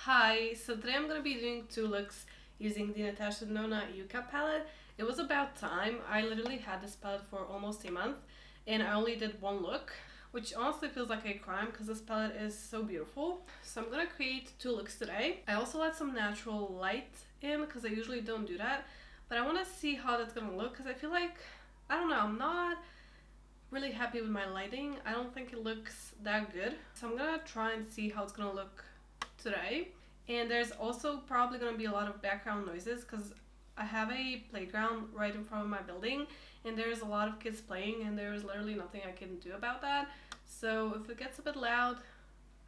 Hi, so today I'm going to be doing two looks using the Natasha Denona Yucca palette. It was about time. I literally had this palette for almost a month and I only did one look, which honestly feels like a crime because this palette is so beautiful. So I'm going to create two looks today. I also let some natural light in because I usually don't do that, but I want to see how that's going to look because I feel like, I don't know, I'm not really happy with my lighting. I don't think it looks that good. So I'm going to try and see how it's going to look today. And there's also probably going to be a lot of background noises because I have a playground right in front of my building and there's a lot of kids playing and there's literally nothing I can do about that. So if it gets a bit loud,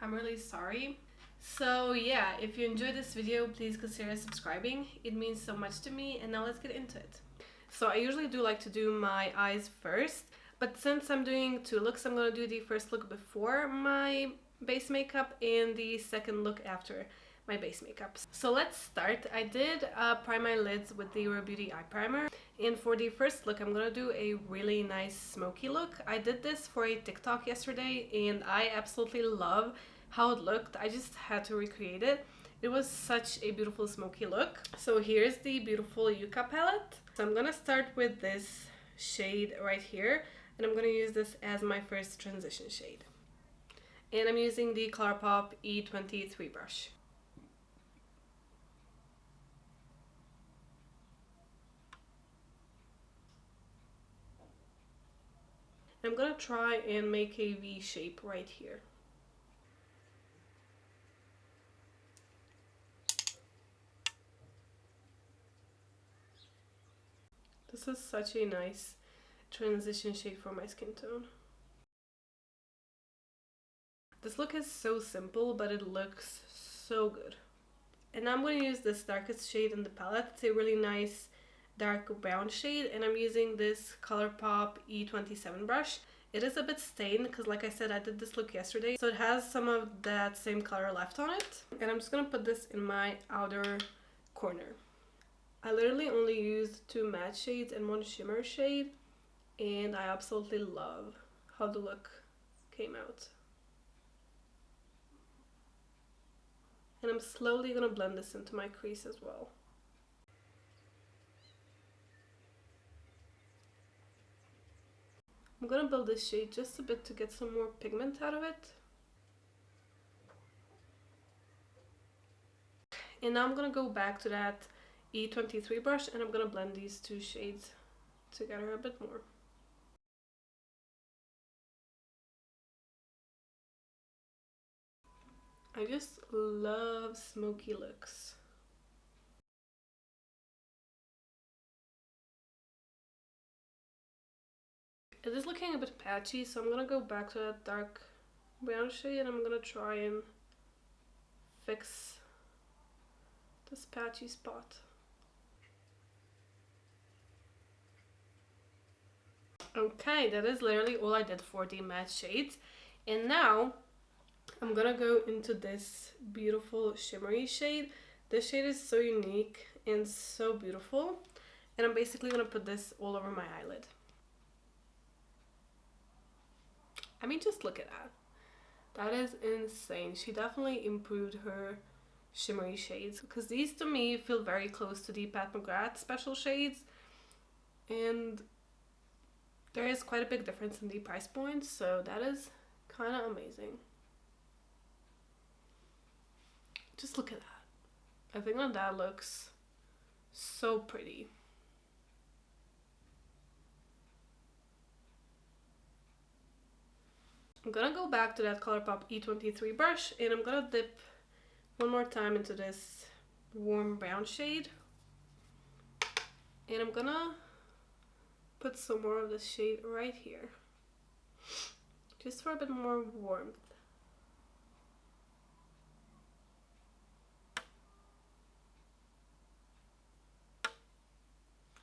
I'm really sorry. So yeah, if you enjoyed this video, please consider subscribing. It means so much to me, and now let's get into it. So I usually do like to do my eyes first, but since I'm doing two looks, I'm going to do the first look before my base makeup and the second look after my base makeup. So let's start. I did prime my lids with the Rare Beauty eye primer, and for the first look I'm gonna do a really nice smoky look. I did this for a TikTok yesterday and I absolutely love how it looked. I just had to recreate it. It was such a beautiful smoky look. So here's the beautiful Yucca palette. So I'm gonna start with this shade right here, and I'm gonna use this as my first transition shade. And I'm using the ColourPop E23 brush. I'm gonna try and make a V shape right here. This is such a nice transition shade for my skin tone. This look is so simple, but it looks so good. And now I'm going to use this darkest shade in the palette. It's a really nice dark brown shade, and I'm using this ColourPop E27 brush. It is a bit stained because, like I said, I did this look yesterday, so it has some of that same color left on it. And I'm just going to put this in my outer corner. I literally only used two matte shades and one shimmer shade, and I absolutely love how the look came out. And I'm slowly going to blend this into my crease as well. I'm going to build this shade just a bit to get some more pigment out of it. And now I'm going to go back to that E23 brush and I'm going to blend these two shades together a bit more. I just love smoky looks. It is looking a bit patchy, so I'm gonna go back to that dark brown shade and I'm gonna try and fix this patchy spot. Okay, that is literally all I did for the matte shades. And now I'm gonna go into this beautiful shimmery shade. This shade is so unique and so beautiful. And I'm basically gonna put this all over my eyelid. I mean, just look at that. That is insane. She definitely improved her shimmery shades because these to me feel very close to the Pat McGrath special shades, and there is quite a big difference in the price points, so that is kind of amazing. Just look at that. I think that looks so pretty. I'm gonna go back to that ColourPop E23 brush and I'm gonna dip one more time into this warm brown shade. And I'm gonna put some more of this shade right here, just for a bit more warmth.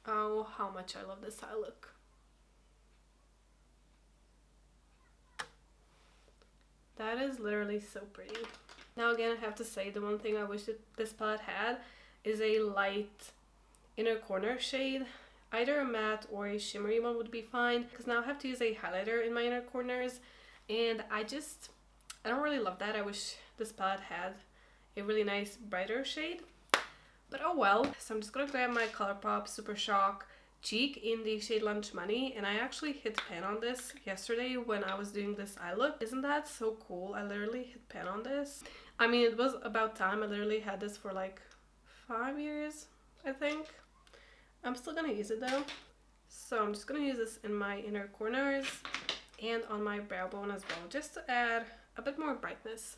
Oh, how much I love this eye look. That is literally so pretty. Now again, I have to say the one thing I wish that this palette had is a light inner corner shade. Either a matte or a shimmery one would be fine, because now I have to use a highlighter in my inner corners and I don't really love that. I wish this palette had a really nice brighter shade. But oh well. So I'm just gonna grab my ColourPop Super Shock Cheek in the shade Lunch Money, and I actually hit pan on this yesterday when I was doing this eye look. Isn't that so cool? I literally hit pan on this. I mean, it was about time. I literally had this for like 5 years, I think. I'm still gonna use it though. So I'm just gonna use this in my inner corners and on my brow bone as well, just to add a bit more brightness.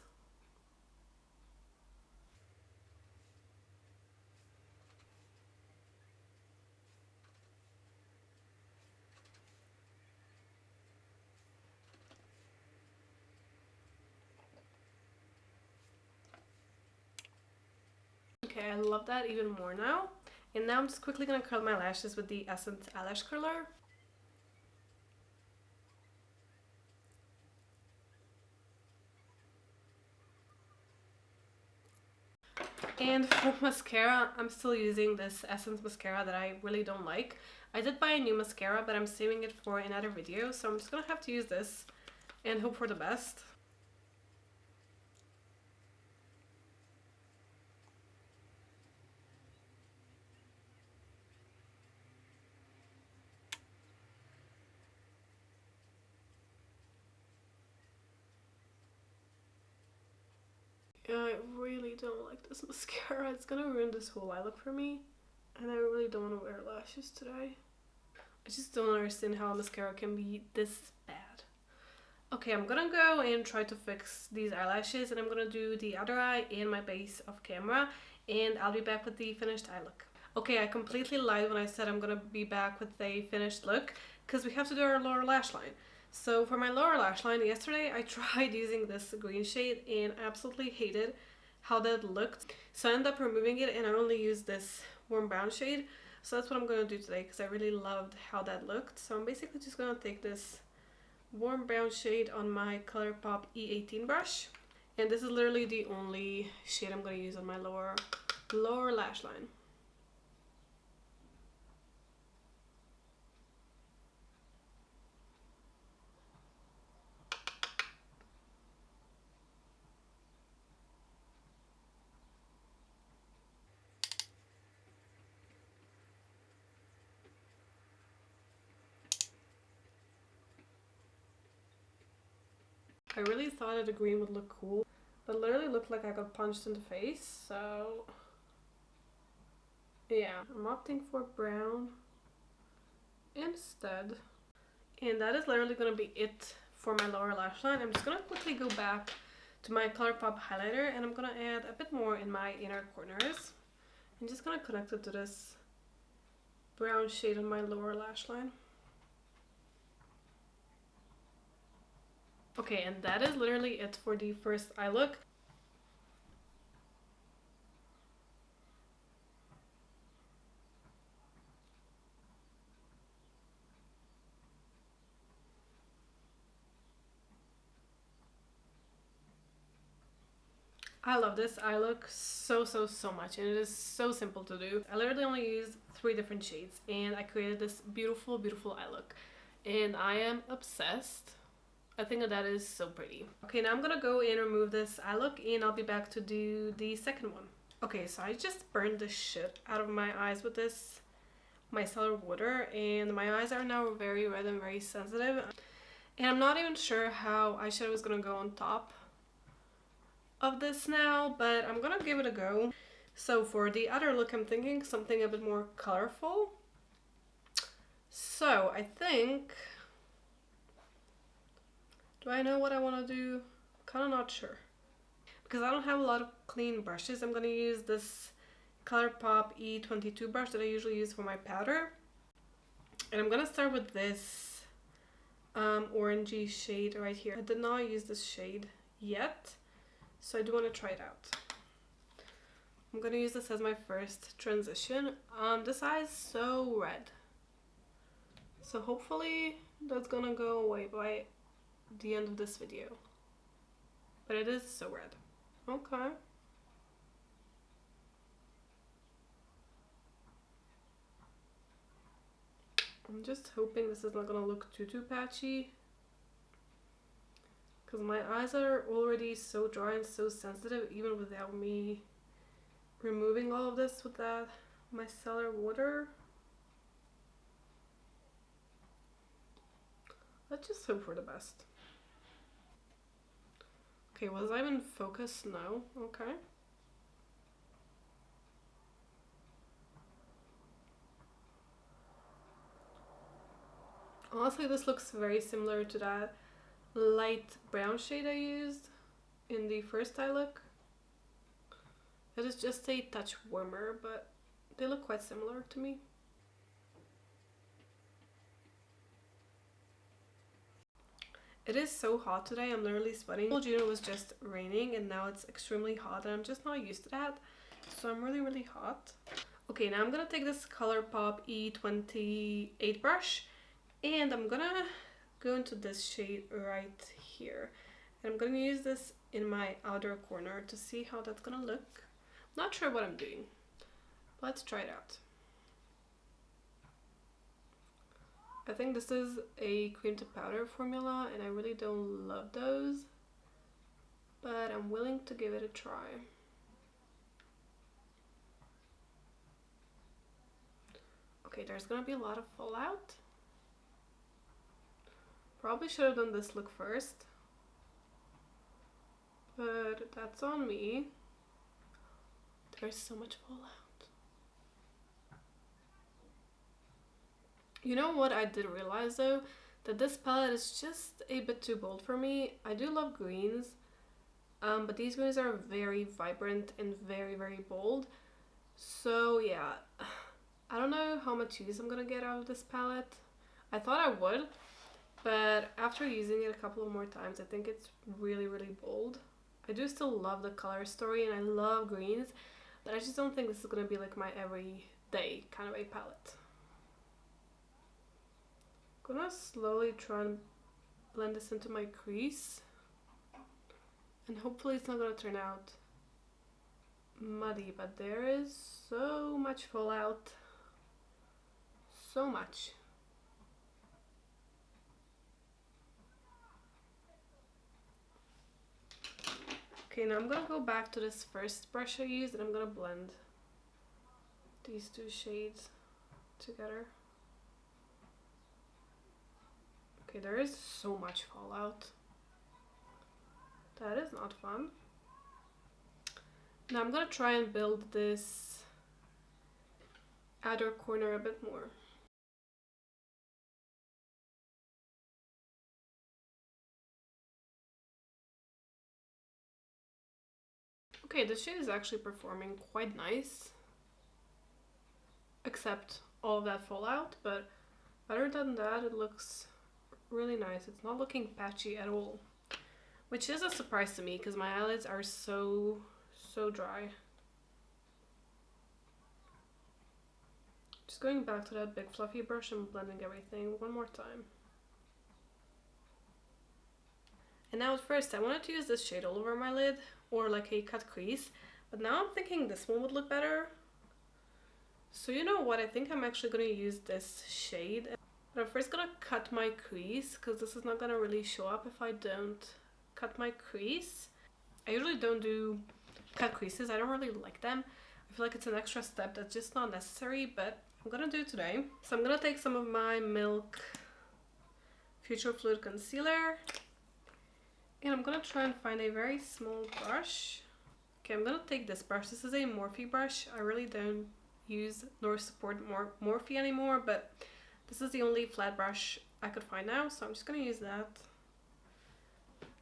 Okay, I love that even more now. And now I'm just quickly gonna curl my lashes with the Essence Eyelash Curler. And for mascara, I'm still using this Essence mascara that I really don't like. I did buy a new mascara, but I'm saving it for another video, so I'm just gonna have to use this and hope for the best. I really don't like this mascara. It's gonna ruin this whole eye look for me. And I really don't want to wear lashes today. I just don't understand how a mascara can be this bad. Okay, I'm gonna go and try to fix these eyelashes, and I'm gonna do the other eye and my base off camera, and I'll be back with the finished eye look. Okay, I completely lied when I said I'm gonna be back with a finished look, because we have to do our lower lash line. So for my lower lash line, yesterday I tried using this green shade and absolutely hated how that looked. So I ended up removing it and I only used this warm brown shade. So that's what I'm going to do today because I really loved how that looked. So I'm basically just going to take this warm brown shade on my ColourPop E18 brush. And this is literally the only shade I'm going to use on my lower lash line. I really thought that the green would look cool, but literally looked like I got punched in the face, so yeah, I'm opting for brown instead. And that is literally going to be it for my lower lash line. I'm just going to quickly go back to my ColourPop highlighter and I'm going to add a bit more in my inner corners. I'm just going to connect it to this brown shade on my lower lash line. Okay, and that is literally it for the first eye look. I love this eye look so much, and it is so simple to do. I literally only used 3 different shades and I created this beautiful eye look, and I am obsessed. I think that is so pretty. Okay, now I'm gonna go and remove this eye look and I'll be back to do the second one. Okay, so I just burned the shit out of my eyes with this micellar water, and my eyes are now very red and very sensitive. And I'm not even sure how eyeshadow is gonna go on top of this now, but I'm gonna give it a go. So for the other look, I'm thinking something a bit more colorful. So I think, do I know what I want to do? Kind of not sure. Because I don't have a lot of clean brushes, I'm gonna use this ColourPop E22 brush that I usually use for my powder. And I'm gonna start with this orangey shade right here. I did not use this shade yet, so I do want to try it out. I'm gonna use this as my first transition. This eye is so red, so hopefully that's gonna go away by the end of this video, but it is so red. Okay. I'm just hoping this is not gonna look too patchy, because my eyes are already so dry and so sensitive even without me removing all of this with that micellar water. Let's just hope for the best. Okay, was I in focus? No. Okay. Honestly, this looks very similar to that light brown shade I used in the first eye look. It is just a touch warmer, but they look quite similar to me. It is so hot today, I'm literally sweating. I told you it was just raining and now it's extremely hot and I'm just not used to that. So I'm really hot. Okay, now I'm gonna take this ColourPop E28 brush and I'm gonna go into this shade right here. And I'm gonna use this in my outer corner to see how that's gonna look. Not sure what I'm doing. Let's try it out. I think this is a cream to powder formula and I really don't love those, but I'm willing to give it a try. Okay, there's gonna be a lot of fallout. Probably should have done this look first, but that's on me. There's so much fallout. You know what I did realize though? That this palette is just a bit too bold for me. I do love greens, but these greens are very vibrant and very bold. So yeah, I don't know how much use I'm gonna get out of this palette. I thought I would, but after using it a couple of more times, I think it's really bold. I do still love the color story and I love greens, but I just don't think this is gonna be like my everyday kind of a palette. I'm gonna slowly try and blend this into my crease, and hopefully it's not gonna turn out muddy, but there is so much fallout, so much. Okay, now I'm gonna go back to this first brush I used and I'm gonna blend these two shades together. Okay, there is so much fallout. That is not fun. Now I'm gonna try and build this outer corner a bit more. Okay, this shade is actually performing quite nice, except all of that fallout, but other than that it looks really nice. It's not looking patchy at all, which is a surprise to me because my eyelids are so dry. Just going back to that big fluffy brush and blending everything one more time. And now at first I wanted to use this shade all over my lid or like a cut crease, but now I'm thinking this one would look better. So you know what, I think I'm actually going to use this shade. But I'm first gonna cut my crease because this is not gonna really show up if I don't cut my crease. I usually don't do cut creases, I don't really like them. I feel like it's an extra step that's just not necessary, but I'm gonna do it today. So I'm gonna take some of my Milk Future Fluid Concealer and I'm gonna try and find a very small brush. Okay, I'm gonna take this brush. This is a Morphe brush. I really don't use nor support Morphe anymore, but this is the only flat brush I could find now, so I'm just going to use that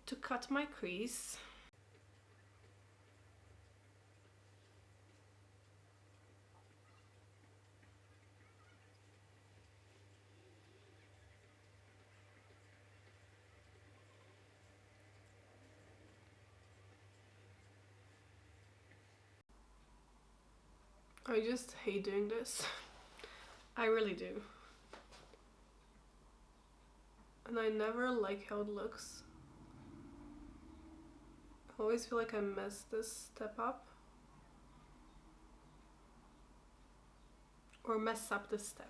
to cut my crease. I just hate doing this. I really do. And I never like how it looks. I always feel like I messed this step up. Or mess up this step.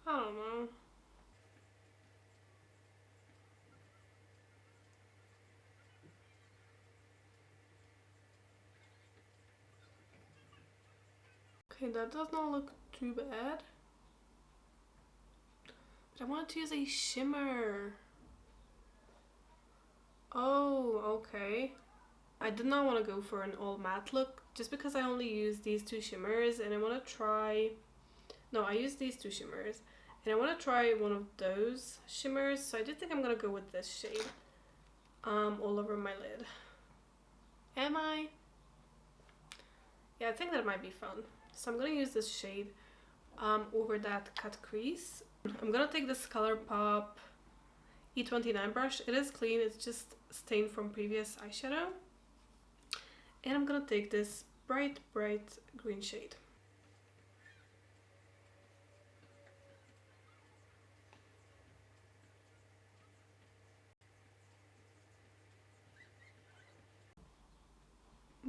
I don't know. Okay, that does not look too bad. But I wanted to use a shimmer. Oh, okay. I did not want to go for an all matte look just because I only used these two shimmers and I want to try... No, I used these two shimmers and I want to try one of those shimmers. So I do think I'm going to go with this shade all over my lid. Am I? Yeah, I think that might be fun. So I'm going to use this shade over that cut crease. I'm going to take this ColourPop E29 brush. It is clean, it's just stained from previous eyeshadow. And I'm gonna take this bright green shade.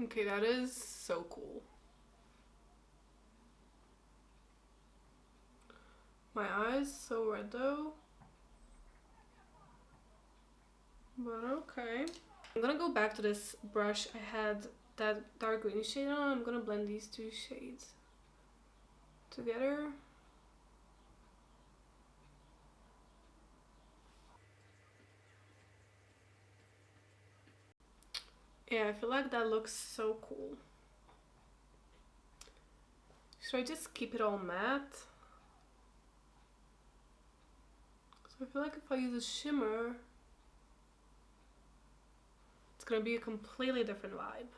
Okay, that is so cool. My eyes so red though. But okay. I'm gonna go back to this brush I had that dark green shade on. I'm gonna blend these two shades together. Yeah, I feel like that looks so cool. Should I just keep it all matte? So I feel like if I use a shimmer, it's gonna be a completely different vibe.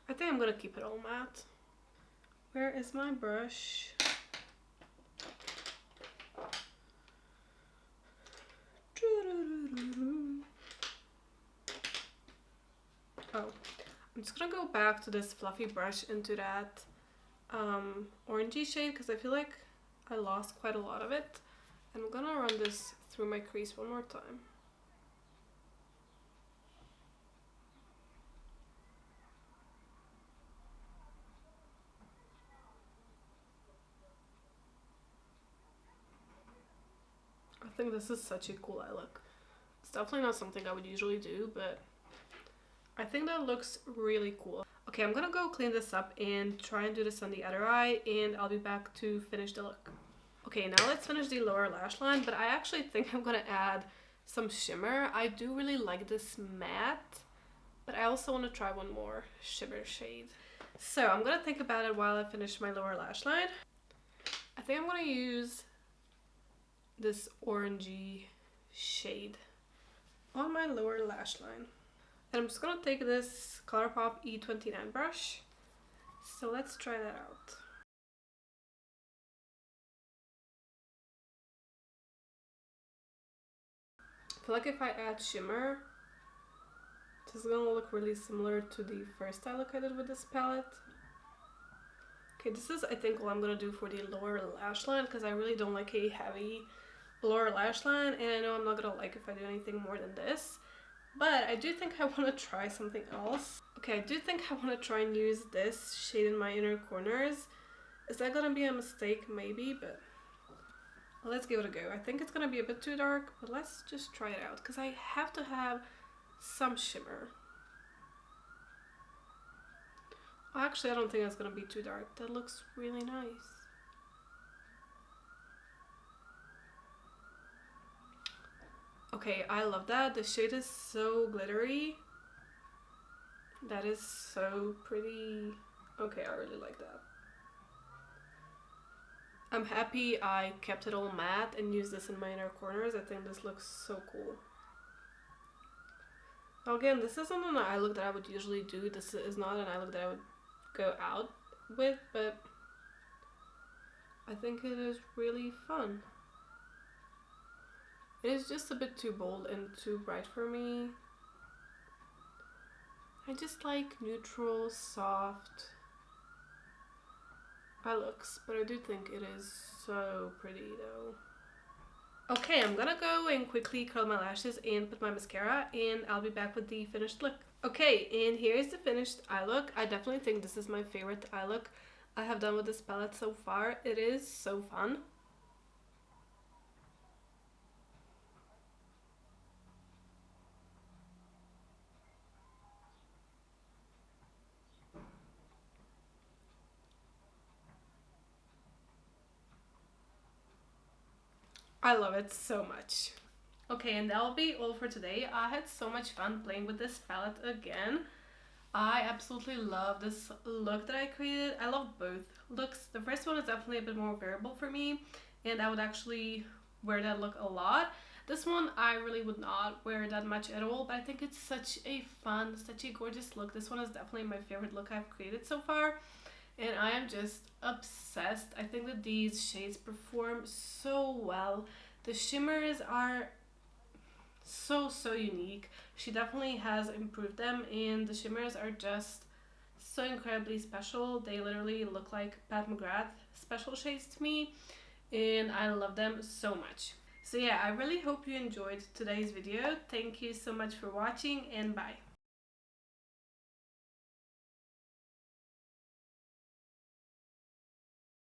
I think I'm gonna keep it all matte. Where is my brush? Oh, I'm just gonna go back to this fluffy brush into that orangey shade because I feel like I lost quite a lot of it. And I'm gonna run this through my crease one more time. I think this is such a cool eye look. It's definitely not something I would usually do, but I think that looks really cool. Okay, I'm gonna go clean this up and try and do this on the other eye, and I'll be back to finish the look. Okay, now let's finish the lower lash line, but I actually think I'm gonna add some shimmer. I do really like this matte, but I also want to try one more shimmer shade. So I'm gonna think about it while I finish my lower lash line. I think I'm gonna use this orangey shade on my lower lash line. And I'm just gonna take this ColourPop E29 brush. So let's try that out. I feel like if I add shimmer, this is gonna look really similar to the first eye look I did with this palette. Okay, this is I think what I'm gonna do for the lower lash line because I really don't like a heavy lower lash line, and I know I'm not gonna like if I do anything more than this. But I do think I want to try something else. Okay, I do think I want to try and use this shade in my inner corners. Is that gonna be a mistake? Maybe, but let's give it a go. I think it's gonna be a bit too dark, but let's just try it out because I have to have some shimmer. Actually, I don't think that's gonna be too dark. That looks really nice. Okay, I love that. The shade is so glittery. That is so pretty. Okay, I really like that. I'm happy I kept it all matte and used this in my inner corners. I think this looks so cool. Now again, this isn't an eye look that I would usually do. This is not an eye look that I would go out with, but I think it is really fun. It is just a bit too bold and too bright for me. I just like neutral, soft eye looks, but I do think it is so pretty though. Okay, I'm gonna go and quickly curl my lashes and put my mascara, and I'll be back with the finished look. Okay, and here's the finished eye look. I definitely think this is my favorite eye look I have done with this palette so far. It is so fun. I love it so much. Okay, and that'll be all for today. I had so much fun playing with this palette again. I absolutely love this look that I created. I love both looks. The first one is definitely a bit more wearable for me, and I would actually wear that look a lot. This one I really would not wear that much at all, but I think it's such a fun, such a gorgeous look. This one is definitely my favorite look I've created so far, and I am just obsessed. I think that these shades perform so well. The shimmers are so unique. She definitely has improved them, and the shimmers are just so incredibly special. They literally look like Pat McGrath special shades to me, and I love them so much. So yeah, I really hope you enjoyed today's video. Thank you so much for watching, and bye.